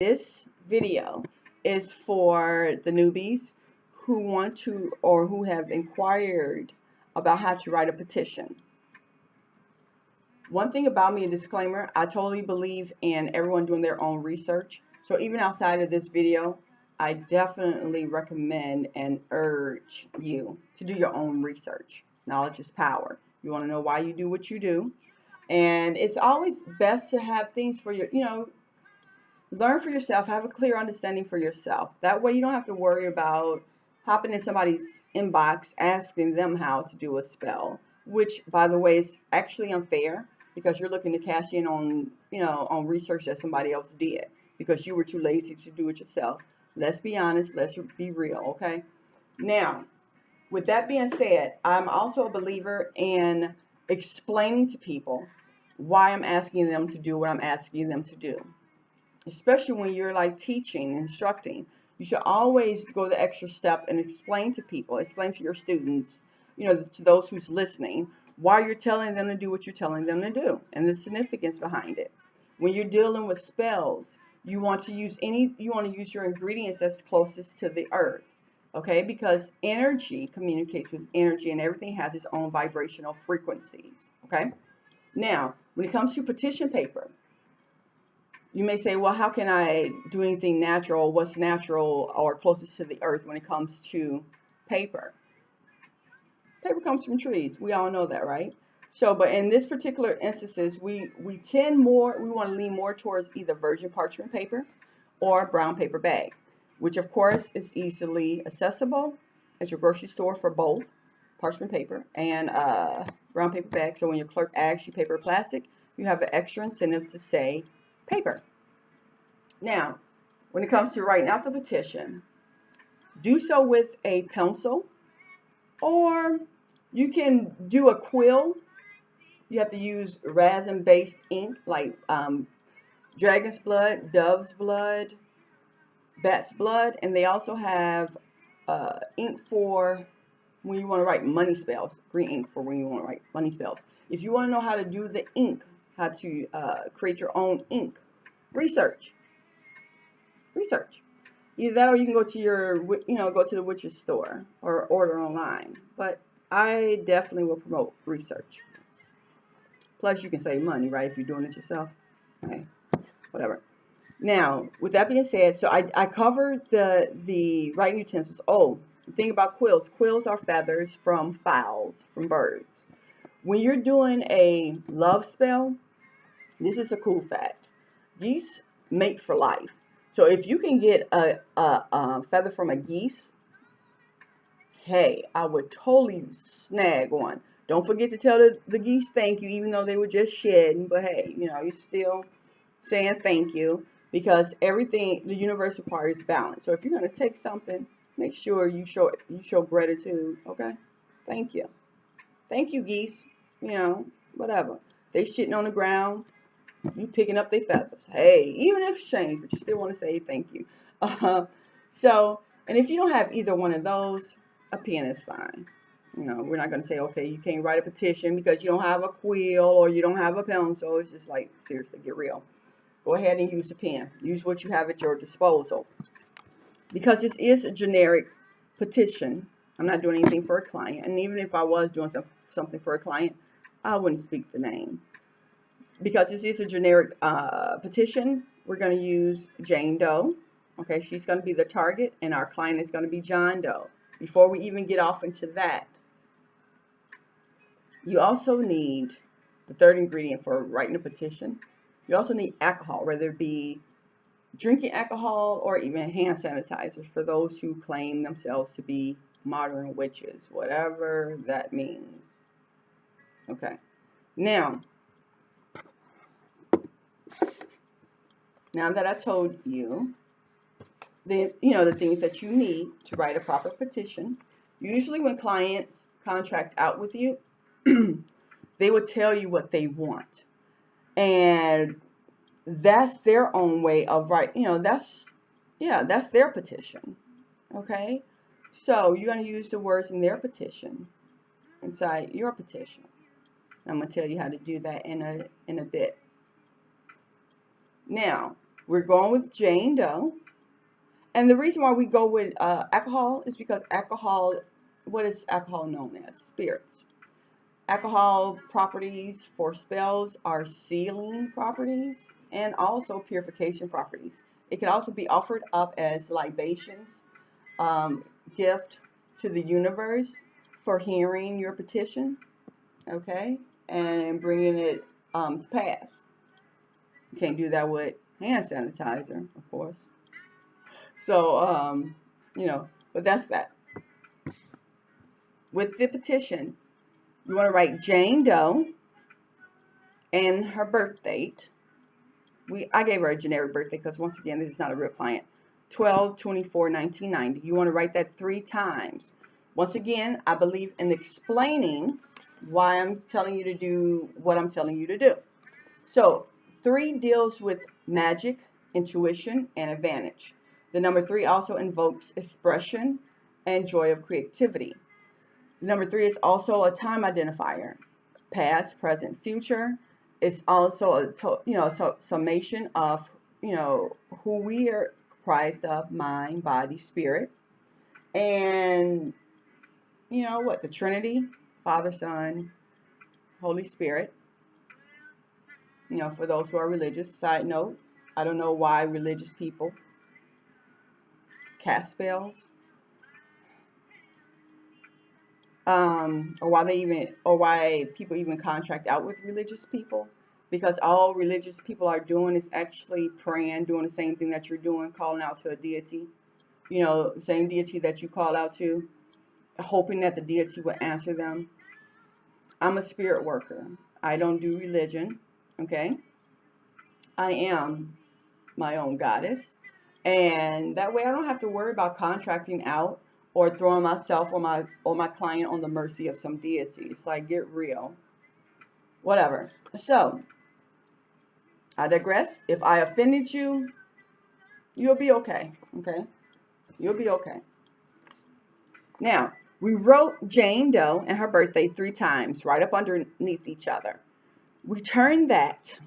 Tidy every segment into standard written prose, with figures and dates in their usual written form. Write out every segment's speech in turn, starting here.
This video is for the newbies who want to or who have inquired about how to write a petition. One thing about me, a disclaimer, I totally believe in everyone doing their own research. So even outside of this video, I definitely recommend and urge you to do your own research. Knowledge is power. You want to know why you do what you do. And it's always best to have things for your, learn for yourself, have a clear understanding for yourself. That way you don't have to worry about hopping in somebody's inbox asking them how to do a spell, which, by the way, is actually unfair because you're looking to cash in on, on research that somebody else did because you were too lazy to do it yourself. Let's be honest. Let's be real, okay? Now, with that being said, I'm also a believer in explaining to people why I'm asking them to do what I'm asking them to do. Especially when you're like teaching, instructing, you should always go the extra step and explain to people, explain to your students, to those who's listening, why you're telling them to do what you're telling them to do and the significance behind it. When you're dealing with spells, you want to use your ingredients that's closest to the earth, okay? Because energy communicates with energy and everything has its own vibrational frequencies, okay? Now, when it comes to petition paper, you may say, well, how can I do anything natural? What's natural or closest to the earth when it comes to paper? Paper comes from trees. We all know that, right? So, but in this particular instances, we want to lean more towards either virgin parchment paper or brown paper bag, which of course is easily accessible at your grocery store for both parchment paper and brown paper bag. So when your clerk asks you paper or plastic, you have an extra incentive to say paper. Now, when it comes to writing out the petition, do so with a pencil, or you can do a quill. You have to use resin-based ink like dragon's blood, dove's blood, bat's blood, and they also have ink for when you want to write money spells, green ink for when you want to write money spells. If you want to know how to do the ink, how to create your own ink, research. Either that or you can go to go to the witch's store or order online. But I definitely will promote research. Plus, you can save money, right, if you're doing it yourself. Okay, whatever. Now, with that being said, so I covered the writing utensils. Oh, the thing about quills. Quills are feathers from fowls, from birds. When you're doing a love spell, this is a cool fact. Geese mate for life. So if you can get a feather from a geese, hey, I would totally snag one. Don't forget to tell the geese thank you, even though they were just shedding. But hey, you're still saying thank you because everything, the universe requires balance. So if you're going to take something, make sure you show gratitude. Okay, thank you, geese. Whatever. They shitting on the ground. You picking up their feathers. Hey, even if it's changed, but you still want to say thank you. And if you don't have either one of those, a pen is fine. We're not going to say, okay, you can't write a petition because you don't have a quill or you don't have a pencil. It's just like, seriously, get real. Go ahead and use a pen. Use what you have at your disposal. Because this is a generic petition. I'm not doing anything for a client. And even if I was doing something for a client, I wouldn't speak the name. Because this is a generic petition, we're going to use Jane Doe. Okay, she's going to be the target, and our client is going to be John Doe. Before we even get off into that, you also need the third ingredient for writing a petition. You also need alcohol, whether it be drinking alcohol or even hand sanitizers for those who claim themselves to be modern witches, whatever that means. Okay, now that I told you the things that you need to write a proper petition, usually when clients contract out with you, they will tell you what they want, and that's their own way of writing. That's their petition. Okay, so you're going to use the words in their petition inside your petition. I'm going to tell you how to do that in a bit. Now, We're going with Jane Doe. And the reason why we go with alcohol is because alcohol, what is alcohol known as? Spirits. Alcohol properties for spells are sealing properties and also purification properties. It can also be offered up as libations, gift to the universe for hearing your petition, okay, and bringing it to pass. You can't do that with hand sanitizer, of course. So, you know, but that's that. With the petition, you want to write Jane Doe and her birth date. I gave her a generic birthday because, once again, this is not a real client. 12/24/1990. You want to write that 3 times. Once again, I believe in explaining why I'm telling you to do what I'm telling you to do. So 3 deals with magic, intuition, and advantage. The number 3 also invokes expression and joy of creativity. Number 3 is also a time identifier, past, present, future. It's also a summation of who we are comprised of: mind, body, spirit, and the Trinity, Father, Son, Holy Spirit. For those who are religious. Side note: I don't know why religious people cast spells. Or why people even contract out with religious people, because all religious people are doing is actually praying, doing the same thing that you're doing, calling out to a deity, the same deity that you call out to, hoping that the deity will answer them. I'm a spirit worker. I don't do religion, okay? I am my own goddess, and that way I don't have to worry about contracting out or throwing myself or my client on the mercy of some deity. It's like, get real. Whatever. So, I digress. If I offended you, you'll be okay. Okay? You'll be okay. Now, we wrote Jane Doe and her birthday 3 times, right up underneath each other. We turn that,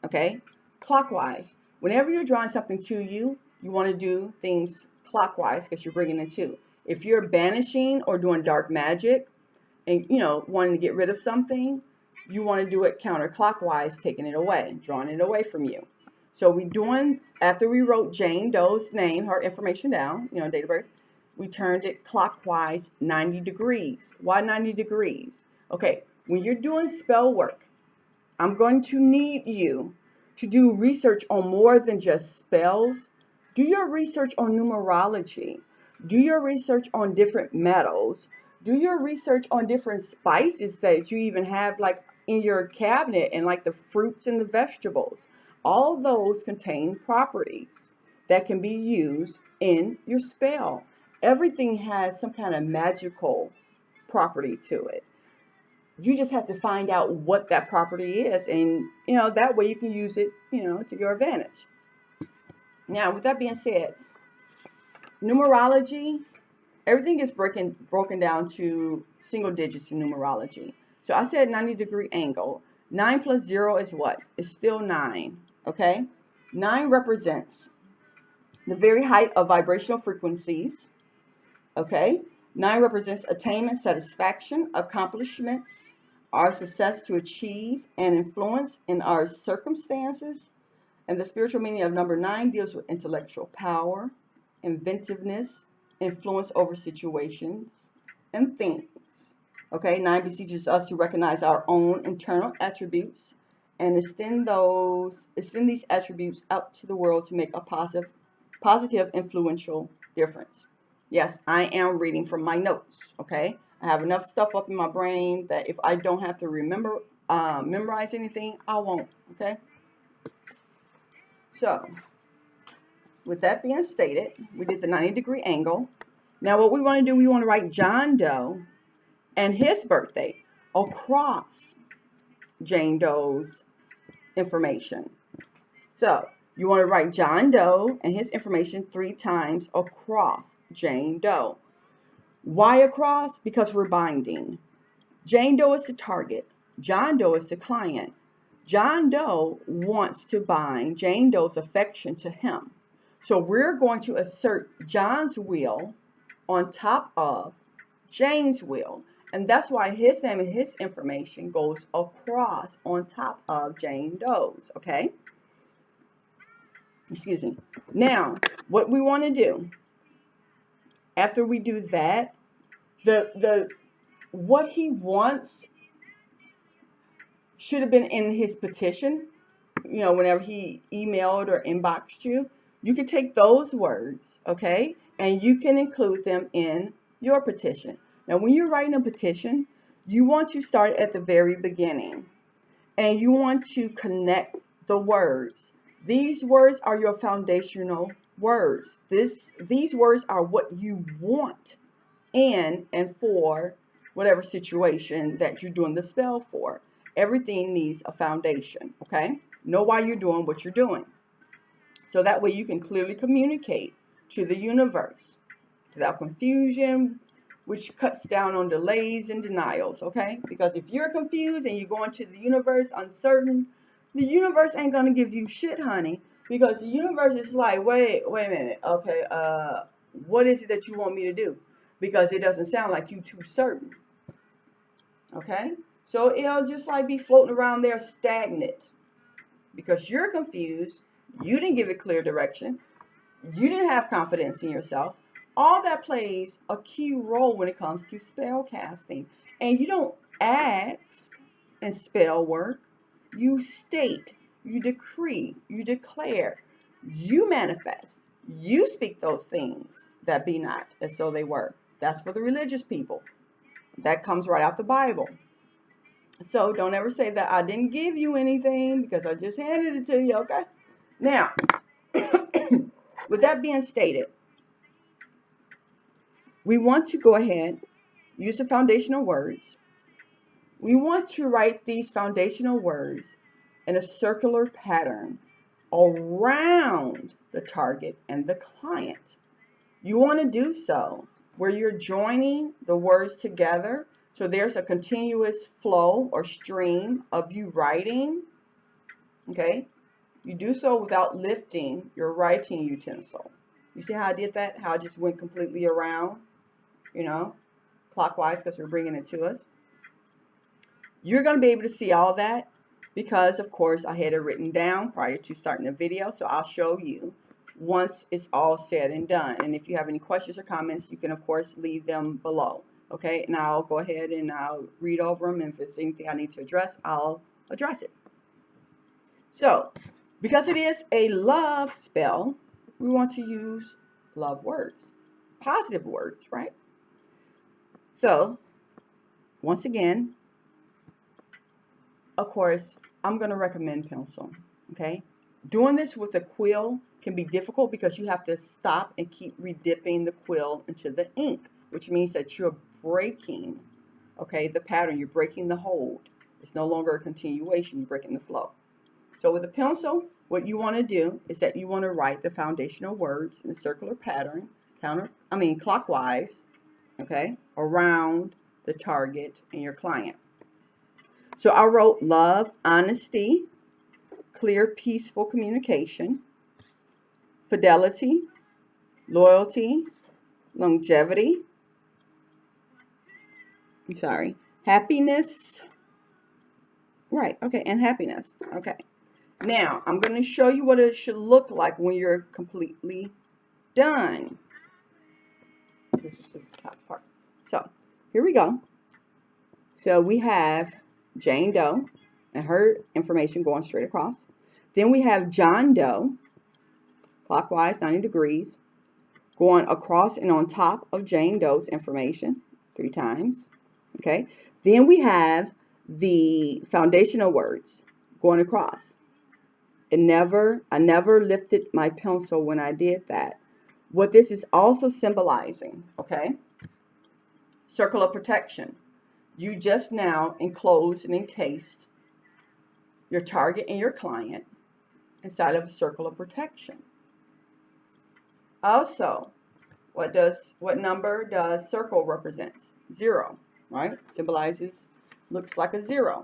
okay, clockwise. Whenever you're drawing something to you, you want to do things clockwise because you're bringing it to. If you're banishing or doing dark magic and wanting to get rid of something, you want to do it counterclockwise, taking it away, drawing it away from you. So after we wrote Jane Doe's name, her information down, date of birth, we turned it clockwise 90 degrees. Why 90 degrees? Okay, when you're doing spell work, I'm going to need you to do research on more than just spells. Do your research on numerology. Do your research on different metals. Do your research on different spices that you even have like in your cabinet, and like the fruits and the vegetables. All those contain properties that can be used in your spell. Everything has some kind of magical property to it. You just have to find out what that property is, and that way you can use it to your advantage. Now, with that being said, numerology, everything is broken down to single digits in numerology. So I said 90-degree angle. 9 plus 0 is what? It's still 9, okay? 9 represents the very height of vibrational frequencies, okay? 9 represents attainment, satisfaction, accomplishments, our success to achieve and influence in our circumstances. And the spiritual meaning of number 9 deals with intellectual power, inventiveness, influence over situations and things. Okay, 9 beseeches us to recognize our own internal attributes and extend these attributes out to the world to make a positive, influential difference. Yes, I am reading from my notes. Okay, I have enough stuff up in my brain that if I don't have to memorize anything, I won't. Okay. So, with that being stated, we did the 90-degree angle. Now what we want to do, we want to write John Doe and his birthday across Jane Doe's information. So, you want to write John Doe and his information 3 times across Jane Doe. Why across? Because we're binding. Jane Doe is the target. John Doe is the client. John Doe wants to bind Jane Doe's affection to him. So we're going to assert John's will on top of Jane's will. And that's why his name and his information goes across on top of Jane Doe's, okay? Excuse me. Now, what we want to do, after we do that, what he wants should have been in his petition. You know, whenever he emailed or inboxed you, you can take those words, okay, and you can include them in your petition. Now, when you're writing a petition, you want to start at the very beginning, and you want to connect the words. These words are your foundational words. These words are what you want in and for whatever situation that you're doing the spell for. Everything needs a foundation, okay? Know why you're doing what you're doing. So that way you can clearly communicate to the universe without confusion, which cuts down on delays and denials, okay? Because if you're confused and you're going to the universe uncertain, the universe ain't going to give you shit, honey. Because the universe is like, wait a minute, okay, what is it that you want me to do? Because it doesn't sound like you too certain, okay? So it'll just like be floating around there stagnant. Because you're confused, you didn't give it clear direction, you didn't have confidence in yourself. All that plays a key role when it comes to spell casting. And you don't ask in spell work. You state, you decree, you declare, you manifest, you speak those things that be not as though they were. That's for the religious people. That comes right out the Bible. So don't ever say that I didn't give you anything because I just handed it to you, okay? Now, with that being stated, we want to go ahead, use the foundational words. We want to write these foundational words in a circular pattern around the target and the client. You want to do so where you're joining the words together. So there's a continuous flow or stream of you writing, okay? You do so without lifting your writing utensil. You see how I did that? How I just went completely around, you know, clockwise because we're bringing it to us. You're going to be able to see all that because, of course, I had it written down prior to starting the video. So I'll show you once it's all said and done. And if you have any questions or comments, you can, of course, leave them below. Okay, and I'll go ahead and I'll read over them. And if there's anything I need to address, I'll address it. So, because it is a love spell, we want to use love words, positive words, right? So, once again, of course, I'm going to recommend pencil, okay? Doing this with a quill can be difficult because you have to stop and keep redipping the quill into the ink, which means that you're breaking, okay, the pattern. You're breaking the hold. It's no longer a continuation. You're breaking the flow. So with a pencil, what you want to do is that you want to write the foundational words in a circular pattern, clockwise, okay, around the target and your client. So I wrote love, honesty, clear, peaceful communication, fidelity, loyalty, longevity, happiness, right, okay, and happiness, okay. Now, I'm going to show you what it should look like when you're completely done. This is the top part. So, here we go. So, we have Jane Doe and her information going straight across. Then we have John Doe, clockwise, 90 degrees, going across and on top of Jane Doe's information 3 times. Okay. Then we have the foundational words going across. I never lifted my pencil when I did that. What this is also symbolizing, okay? Circle of protection. You just now enclosed and encased your target and your client inside of a circle of protection. Also, what number does circle represents? 0, right? Symbolizes, looks like a 0.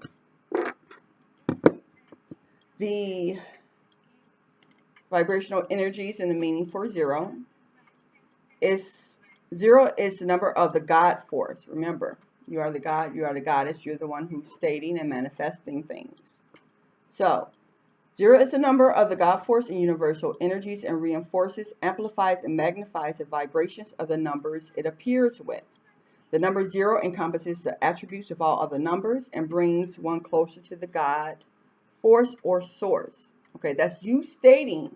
the vibrational energies and the meaning for 0 is 0 is the number of the God force. Remember, you are the God, you are the goddess, you're the one who's stating and manifesting things. So 0 is the number of the God force and universal energies and reinforces, amplifies, and magnifies the vibrations of the numbers it appears with. The number 0 encompasses the attributes of all other numbers and brings one closer to the God force or source. Okay, that's you stating,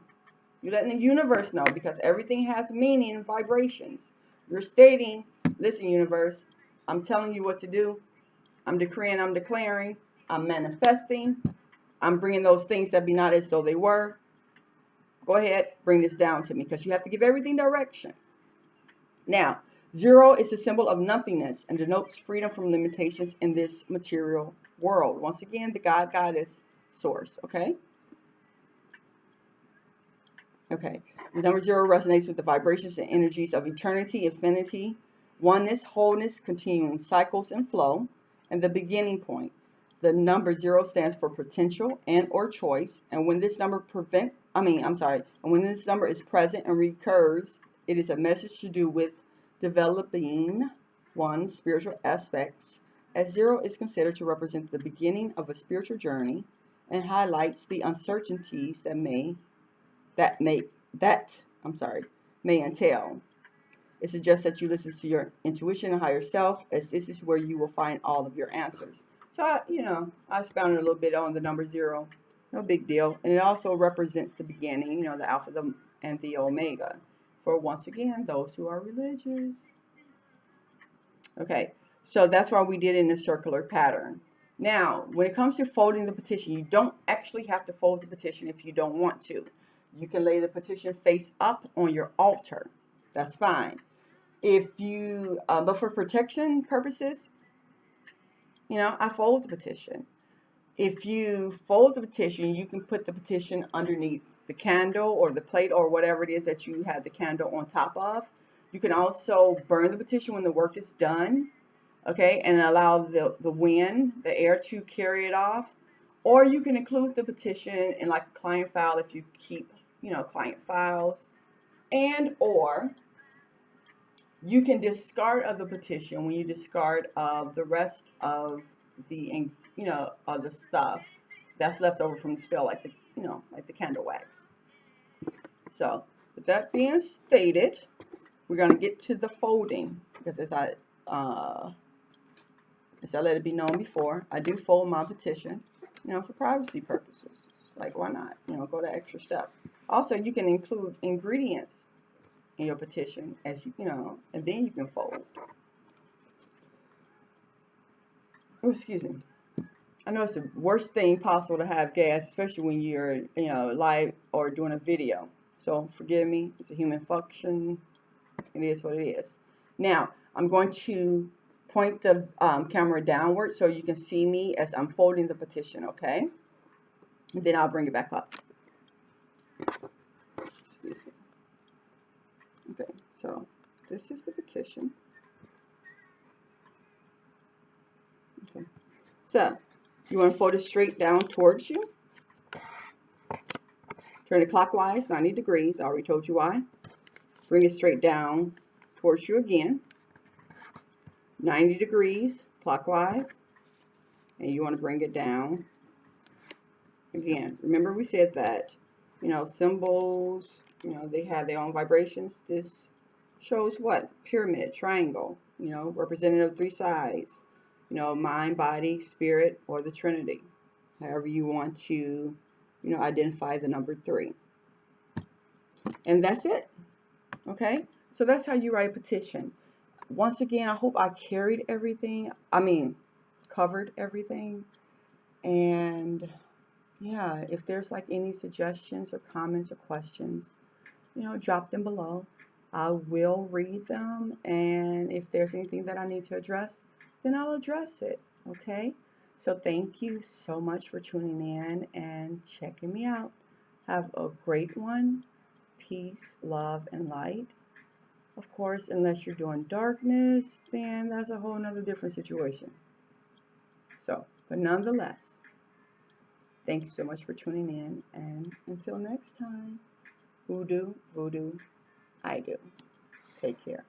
you're letting the universe know, because everything has meaning and vibrations. You're stating, listen universe, I'm telling you what to do. I'm decreeing, I'm declaring, I'm manifesting. I'm bringing those things that be not as though they were. Go ahead, bring this down to me, because you have to give everything direction. Now, 0 is a symbol of nothingness and denotes freedom from limitations in this material world. Once again, the God, Goddess, source, okay? Okay, the number 0 resonates with the vibrations and energies of eternity, infinity, oneness, wholeness, continuing cycles and flow, and the beginning point. The number 0 stands for potential and or choice, and when this number when this number is present and recurs, it is a message to do with developing one's spiritual aspects, as 0 is considered to represent the beginning of a spiritual journey and highlights the uncertainties that may entail. It suggests that you listen to your intuition and higher self, as this is where you will find all of your answers. So, I expounded a little bit on the number 0. No big deal. And it also represents the beginning, the Alpha and the Omega. For, once again, those who are religious. Okay, so that's why we did it in a circular pattern. Now, when it comes to folding the petition, you don't actually have to fold the petition if you don't want to. You can lay the petition face up on your altar. That's fine. If you, but for protection purposes, I fold the petition. If you fold the petition, you can put the petition underneath the candle or the plate or whatever it is that you have the candle on top of. You can also burn the petition when the work is done, okay, and allow the wind, the air to carry it off. Or you can include the petition in like a client file if you keep, client files. And or you can discard of the petition when you discard of the rest of the, of the stuff that's left over from the spell, like the, like the candle wax. So, with that being stated, we're going to get to the folding, because as I let it be known before, I do fold my petition, for privacy purposes. Like, why not? Go the extra step. Also, you can include ingredients in your petition, as and then you can fold. Oh, excuse me. I know it's the worst thing possible to have gas, especially when you're, live or doing a video. So forgive me. It's a human function. It is what it is. Now, I'm going to point the camera downward so you can see me as I'm folding the petition, okay? And then I'll bring it back up. Excuse me. Okay, so this is the petition. Okay, so you want to fold it straight down towards you. Turn it clockwise, 90 degrees. I already told you why. Bring it straight down towards you again. 90 degrees clockwise. And you want to bring it down again. Remember we said that, symbols, they have their own vibrations. This shows what? Pyramid, triangle, representative of 3 sides. Mind, body, spirit, or the Trinity. However you want to, identify the number 3. And that's it. Okay? So that's how you write a petition. Once again, I hope I carried everything. Covered everything. And yeah, if there's like any suggestions or comments or questions, drop them below. I will read them. And if there's anything that I need to address, then I'll address it, okay? So thank you so much for tuning in and checking me out. Have a great one. Peace, love, and light. Of course, unless you're doing darkness, then that's a whole nother different situation. So, but nonetheless, Thank you so much for tuning in, and until next time, hoodoo, voodoo, I do. Take care.